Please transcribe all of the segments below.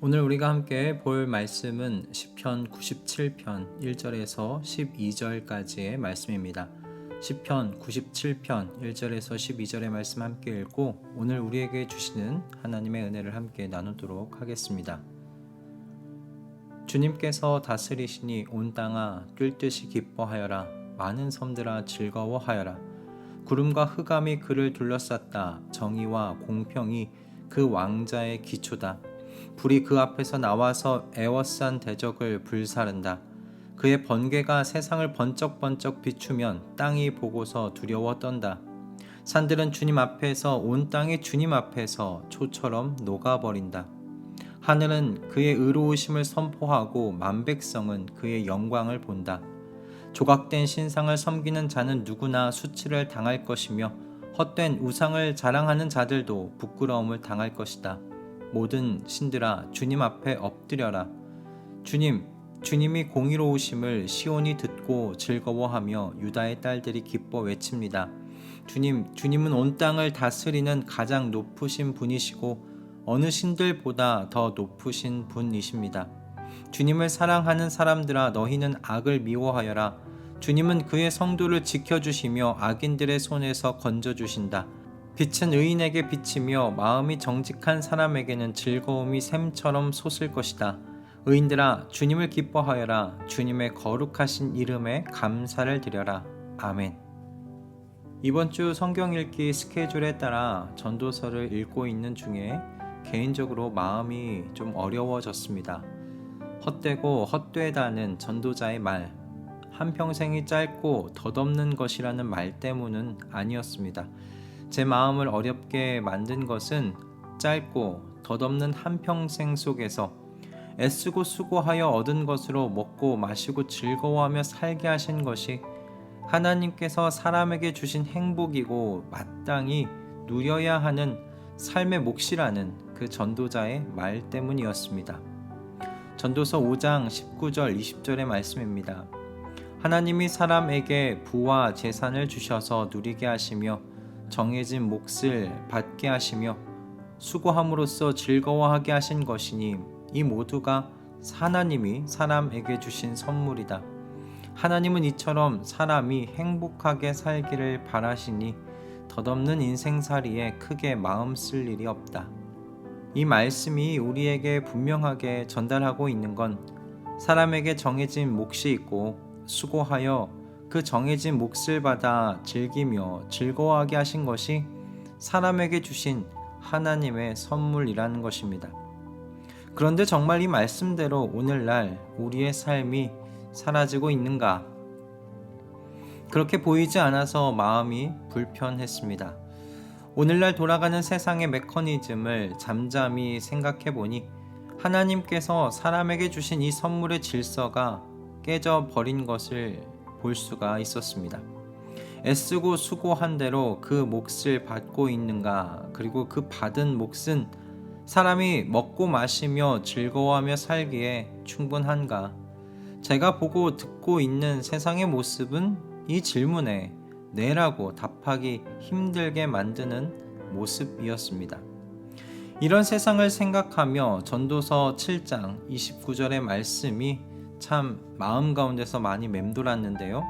오늘 우리가 함께 볼 말씀은 시편 97편 1절에서 12절까지의 말씀입니다. 시편 97편 1절에서 12절의 말씀 함께 읽고 오늘 우리에게 주시는 하나님의 은혜를 함께 나누도록 하겠습니다. 주님께서 다스리시니 온 땅아 뛸듯이 기뻐하여라. 많은 섬들아 즐거워하여라. 구름과 흑암이 그를 둘러쌌다. 정의와 공평이 그 왕자의 기초다. 불이 그 앞에서 나와서 에워싼 대적을 불사른다. 그의 번개가 세상을 번쩍번쩍 비추면 땅이 보고서 두려워 떤다. 산들은 주님 앞에서 온 땅이 주님 앞에서 초처럼 녹아버린다. 하늘은 그의 의로우심을 선포하고 만백성은 그의 영광을 본다. 조각된 신상을 섬기는 자는 누구나 수치를 당할 것이며 헛된 우상을 자랑하는 자들도 부끄러움을 당할 것이다. 모든 신들아 주님 앞에 엎드려라. 주님이 공의로우심을 시온이 듣고 즐거워하며 유다의 딸들이 기뻐 외칩니다. 주님은 온 땅을 다스리는 가장 높으신 분이시고 어느 신들보다 더 높으신 분이십니다. 주님을 사랑하는 사람들아 너희는 악을 미워하여라. 주님은 그의 성도를 지켜주시며 악인들의 손에서 건져주신다. 빛은 의인에게 비치며 마음이 정직한 사람에게는 즐거움이 샘처럼 솟을 것이다. 의인들아 주님을 기뻐하여라. 주님의 거룩하신 이름에 감사를 드려라. 아멘. 이번 주 성경 읽기 스케줄에 따라 전도서를 읽고 있는 중에 개인적으로 마음이 좀 어려워졌습니다. 헛되고 헛되다는 전도자의 말, 한평생이 짧고 덧없는 것이라는 말 때문은 아니었습니다. 제 마음을 어렵게 만든 것은 짧고 덧없는 한평생 속에서 애쓰고 수고하여 얻은 것으로 먹고 마시고 즐거워하며 살게 하신 것이 하나님께서 사람에게 주신 행복이고 마땅히 누려야 하는 삶의 몫이라는 그 전도자의 말 때문이었습니다. 전도서 5장 19절 20절의 말씀입니다. 하나님이 사람에게 부와 재산을 주셔서 누리게 하시며 정해진 몫을 받게 하시며 수고함으로써 즐거워하게 하신 것이니 이 모두가 하나님이 사람에게 주신 선물이다. 하나님은 이처럼 사람이 행복하게 살기를 바라시니 덧없는 인생살이에 크게 마음 쓸 일이 없다. 이 말씀이 우리에게 분명하게 전달하고 있는 건 사람에게 정해진 몫이 있고 수고하여 그 정해진 몫을 받아 즐기며 즐거워하게 하신 것이 사람에게 주신 하나님의 선물이라는 것입니다. 그런데 정말 이 말씀대로 오늘날 우리의 삶이 사라지고 있는가? 그렇게 보이지 않아서 마음이 불편했습니다. 오늘날 돌아가는 세상의 메커니즘을 잠잠히 생각해 보니 하나님께서 사람에게 주신 이 선물의 질서가 깨져버린 것을 볼 수가 있었습니다. 애쓰고 수고한 대로 그 몫을 받고 있는가? 그리고 그 받은 몫은 사람이 먹고 마시며 즐거워하며 살기에 충분한가? 제가 보고 듣고 있는 세상의 모습은 이 질문에 네라고 답하기 힘들게 만드는 모습이었습니다. 이런 세상을 생각하며 전도서 7장 29절의 말씀이 참 마음 가운데서 많이 맴돌았는데요.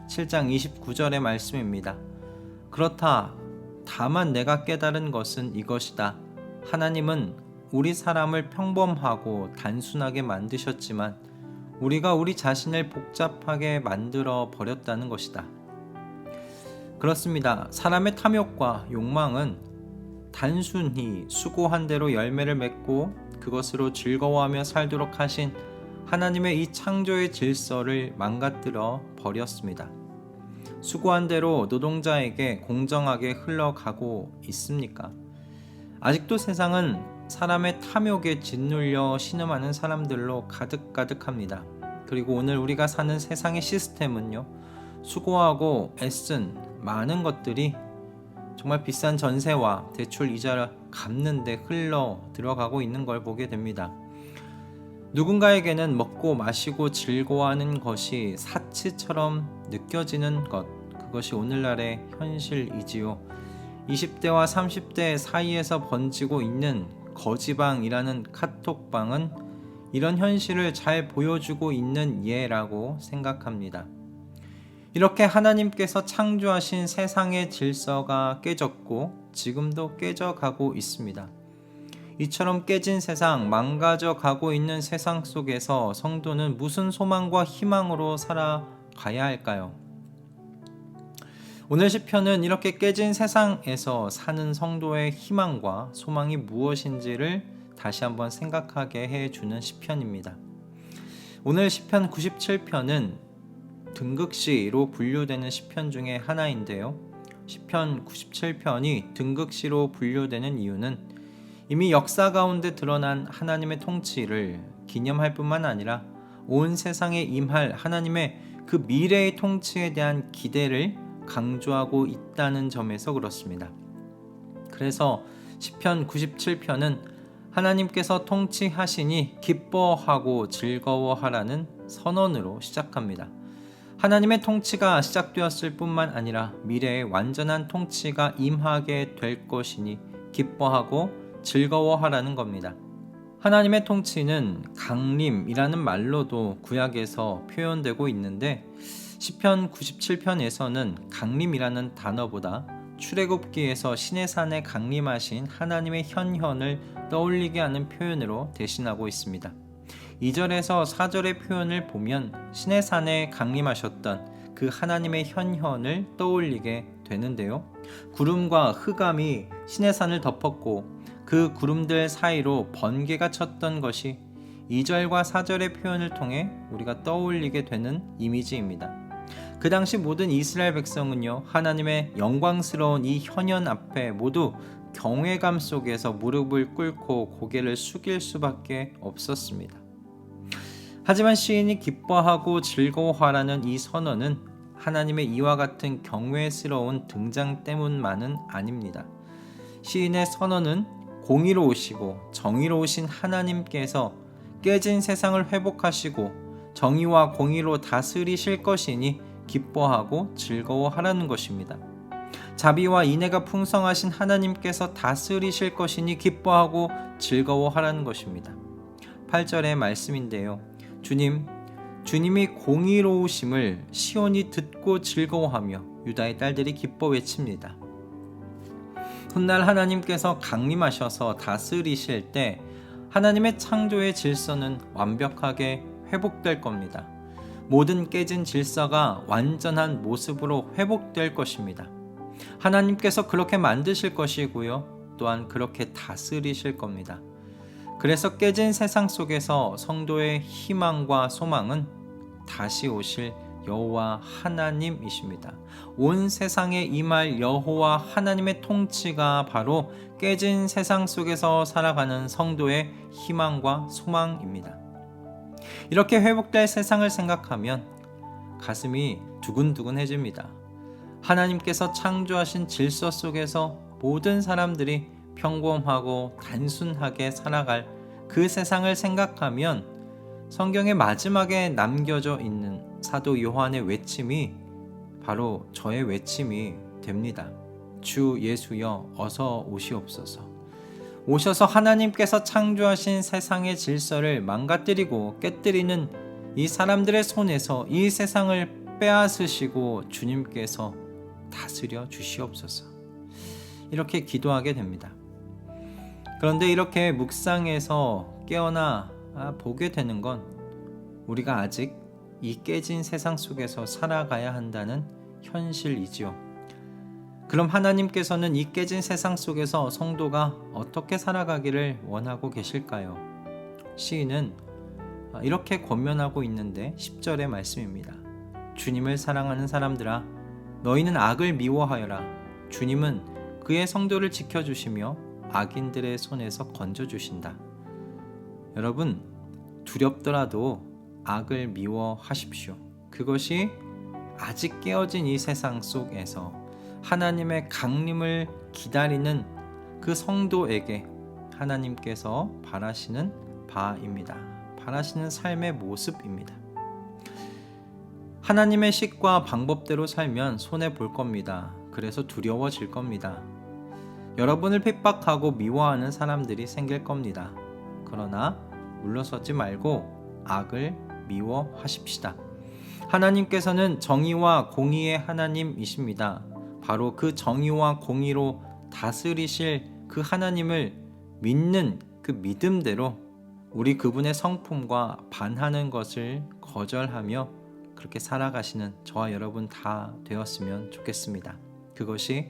7장 29절의 말씀입니다. 그렇다. 다만 내가 깨달은 것은 이것이다. 하나님은 우리 사람을 평범하고 단순하게 만드셨지만 우리가 우리 자신을 복잡하게 만들어 버렸다는 것이다. 그렇습니다. 사람의 탐욕과 욕망은 단순히 수고한 대로 열매를 맺고 그것으로 즐거워하며 살도록 하신 하나님의 이 창조의 질서를 망가뜨려 버렸습니다. 수고한 대로 노동자에게 공정하게 흘러가고 있습니까? 아직도 세상은 사람의 탐욕에 짓눌려 신음하는 사람들로 가득합니다. 그리고 오늘 우리가 사는 세상의 시스템은요, 수고하고 애쓴 많은 것들이 정말 비싼 전세와 대출 이자를 갚는 데 흘러 들어가고 있는 걸 보게 됩니다. 누군가에게는 먹고 마시고 즐거워하는 것이 사치처럼 느껴지는 것, 그것이 오늘날의 현실이지요. 20대와 30대 사이에서 번지고 있는 거지방이라는 카톡방은 이런 현실을 잘 보여주고 있는 예라고 생각합니다. 이렇게 하나님께서 창조하신 세상의 질서가 깨졌고 지금도 깨져가고 있습니다. 이처럼 깨진 세상, 망가져 가고 있는 세상 속에서 성도는 무슨 소망과 희망으로 살아가야 할까요? 오늘 시편은 이렇게 깨진 세상에서 사는 성도의 희망과 소망이 무엇인지를 다시 한번 생각하게 해주는 시편입니다. 오늘 시편 97편은 등극시로 분류되는 시편 중에 하나인데요. 시편 97편이 등극시로 분류되는 이유는 이미 역사 가운데 드러난 하나님의 통치를 기념할 뿐만 아니라 온 세상에 임할 하나님의 그 미래의 통치에 대한 기대를 강조하고 있다는 점에서 그렇습니다. 그래서 시편 97편은 하나님께서 통치하시니 기뻐하고 즐거워하라는 선언으로 시작합니다. 하나님의 통치가 시작되었을 뿐만 아니라 미래의 완전한 통치가 임하게 될 것이니 기뻐하고 즐거워하라는 겁니다. 하나님의 통치는 강림이라는 말로도 구약에서 표현되고 있는데 시편 97편에서는 강림이라는 단어보다 출애굽기에서 시내산에 강림하신 하나님의 현현을 떠올리게 하는 표현으로 대신하고 있습니다. 2절에서 4절의 표현을 보면 시내산에 강림하셨던 그 하나님의 현현을 떠올리게 되는데요. 구름과 흑암이 시내산을 덮었고 그 구름들 사이로 번개가 쳤던 것이 2절과 4절의 표현을 통해 우리가 떠올리게 되는 이미지입니다. 그 당시 모든 이스라엘 백성은요, 하나님의 영광스러운 이 현현 앞에 모두 경외감 속에서 무릎을 꿇고 고개를 숙일 수밖에 없었습니다. 하지만 시인이 기뻐하고 즐거워하라는 이 선언은 하나님의 이와 같은 경외스러운 등장 때문만은 아닙니다. 시인의 선언은 공의로우시고 정의로우신 하나님께서 깨진 세상을 회복하시고 정의와 공의로 다스리실 것이니 기뻐하고 즐거워하라는 것입니다. 자비와 인애가 풍성하신 하나님께서 다스리실 것이니 기뻐하고 즐거워하라는 것입니다. 8절의 말씀인데요. 주님이 공의로우심을 시온이 듣고 즐거워하며 유다의 딸들이 기뻐 외칩니다. 훗날 하나님께서 강림하셔서 다스리실 때 하나님의 창조의 질서는 완벽하게 회복될 겁니다. 모든 깨진 질서가 완전한 모습으로 회복될 것입니다. 하나님께서 그렇게 만드실 것이고요. 또한 그렇게 다스리실 겁니다. 그래서 깨진 세상 속에서 성도의 희망과 소망은 다시 오실 여호와 하나님이십니다. 온 세상에 임할 여호와 하나님의 통치가 바로 깨진 세상 속에서 살아가는 성도의 희망과 소망입니다. 이렇게 회복될 세상을 생각하면 가슴이 두근두근해집니다. 하나님께서 창조하신 질서 속에서 모든 사람들이 평범하고 단순하게 살아갈 그 세상을 생각하면 성경의 마지막에 남겨져 있는 사도 요한의 외침이 바로 저의 외침이 됩니다. 주 예수여 어서 오시옵소서. 오셔서 하나님께서 창조하신 세상의 질서를 망가뜨리고 깨뜨리는 이 사람들의 손에서 이 세상을 빼앗으시고 주님께서 다스려 주시옵소서. 이렇게 기도하게 됩니다. 그런데 이렇게 묵상해서 깨어나 보게 되는 건 우리가 아직 이 깨진 세상 속에서 살아가야 한다는 현실이지요. 그럼 하나님께서는 이 깨진 세상 속에서 성도가 어떻게 살아가기를 원하고 계실까요? 시인은 이렇게 권면하고 있는데 10절의 말씀입니다. 주님을 사랑하는 사람들아, 너희는 악을 미워하여라. 주님은 그의 성도를 지켜주시며 악인들의 손에서 건져주신다. 여러분, 두렵더라도 악을 미워하십시오. 그것이 아직 깨어진 이 세상 속에서 하나님의 강림을 기다리는 그 성도에게 하나님께서 바라시는 바입니다. 바라시는 삶의 모습입니다. 하나님의 식과 방법대로 살면 손해볼 겁니다. 그래서 두려워질 겁니다. 여러분을 핍박하고 미워하는 사람들이 생길 겁니다. 그러나 물러서지 말고 악을 미워하십시다. 하나님께서는 정의와 공의의 하나님이십니다. 바로 그 정의와 공의로 다스리실 그 하나님을 믿는 그 믿음대로 우리 그분의 성품과 반하는 것을 거절하며 그렇게 살아가시는 저와 여러분 다 되었으면 좋겠습니다. 그것이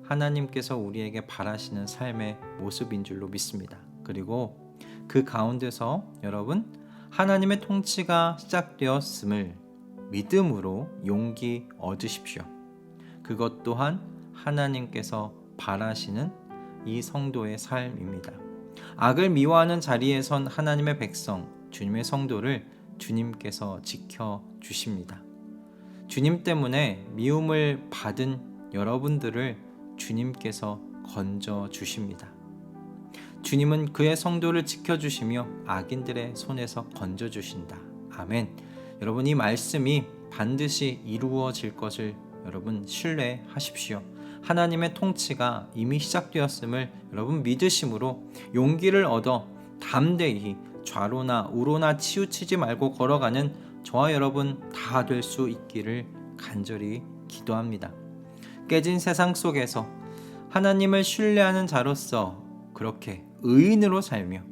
하나님께서 우리에게 바라시는 삶의 모습인 줄로 믿습니다. 그리고 그 가운데서 여러분 하나님의 통치가 시작되었음을 믿음으로 용기 얻으십시오. 그것 또한 하나님께서 바라시는 이 성도의 삶입니다. 악을 미워하는 자리에 선 하나님의 백성, 주님의 성도를 주님께서 지켜주십니다. 주님 때문에 미움을 받은 여러분들을 주님께서 건져주십니다. 주님은 그의 성도를 지켜주시며 악인들의 손에서 건져주신다. 아멘. 여러분 이 말씀이 반드시 이루어질 것을 여러분 신뢰하십시오. 하나님의 통치가 이미 시작되었음을 여러분 믿으심으로 용기를 얻어 담대히 좌로나 우로나 치우치지 말고 걸어가는 저와 여러분 다 될 수 있기를 간절히 기도합니다. 깨진 세상 속에서 하나님을 신뢰하는 자로서 그렇게 의인으로 살며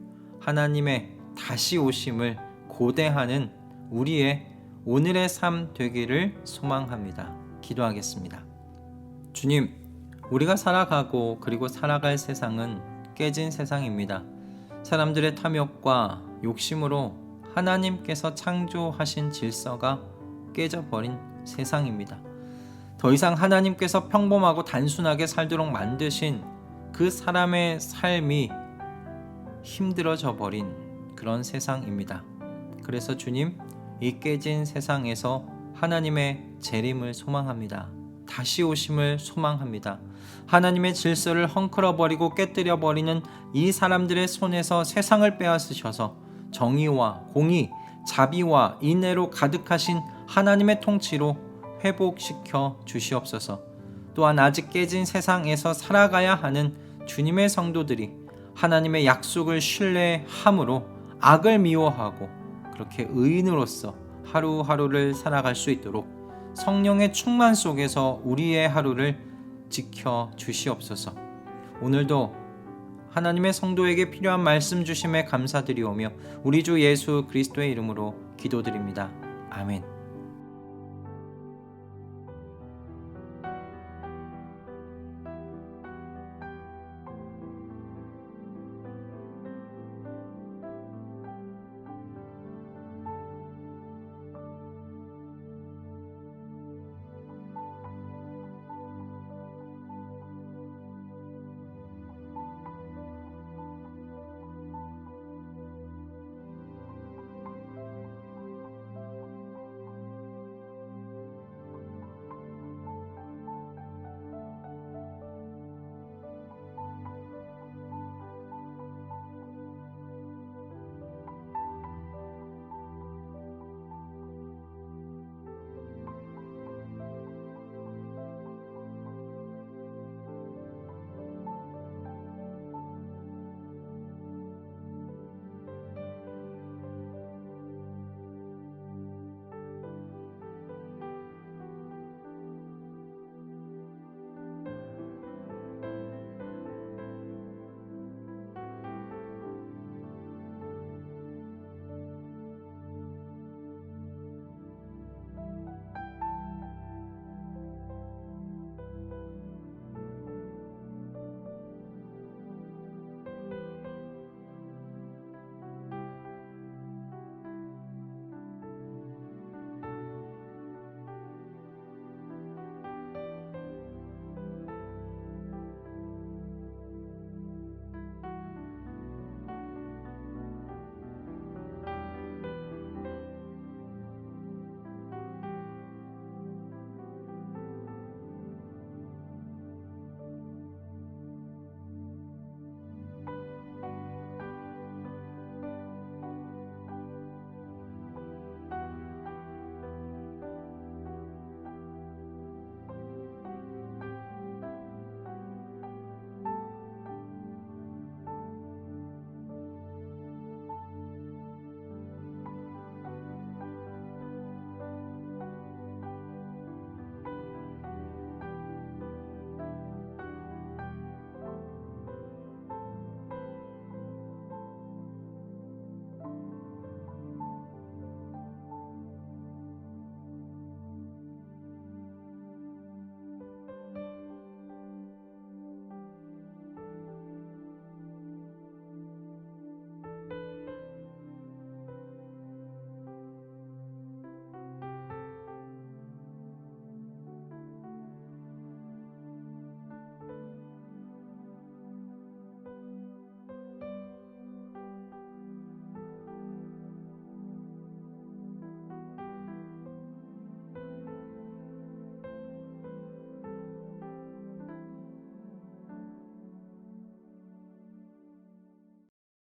하나님의 다시 오심을 고대하는 우리의 오늘의 삶 되기를 소망합니다. 기도하겠습니다. 주님, 우리가 살아가고 그리고 살아갈 세상은 깨진 세상입니다. 사람들의 탐욕과 욕심으로 하나님께서 창조하신 질서가 깨져버린 세상입니다. 더 이상 하나님께서 평범하고 단순하게 살도록 만드신 그 사람의 삶이 힘들어져 버린 그런 세상입니다. 그래서 주님, 이 깨진 세상에서 하나님의 재림을 소망합니다. 다시 오심을 소망합니다. 하나님의 질서를 헝클어버리고 깨뜨려버리는 이 사람들의 손에서 세상을 빼앗으셔서 정의와 공의, 자비와 인애로 가득하신 하나님의 통치로 회복시켜 주시옵소서. 또한 아직 깨진 세상에서 살아가야 하는 주님의 성도들이 하나님의 약속을 신뢰함으로 악을 미워하고 그렇게 의인으로서 하루하루를 살아갈 수 있도록 성령의 충만 속에서 우리의 하루를 지켜 주시옵소서. 오늘도 하나님의 성도에게 필요한 말씀 주심에 감사드리오며 우리 주 예수 그리스도의 이름으로 기도드립니다. 아멘.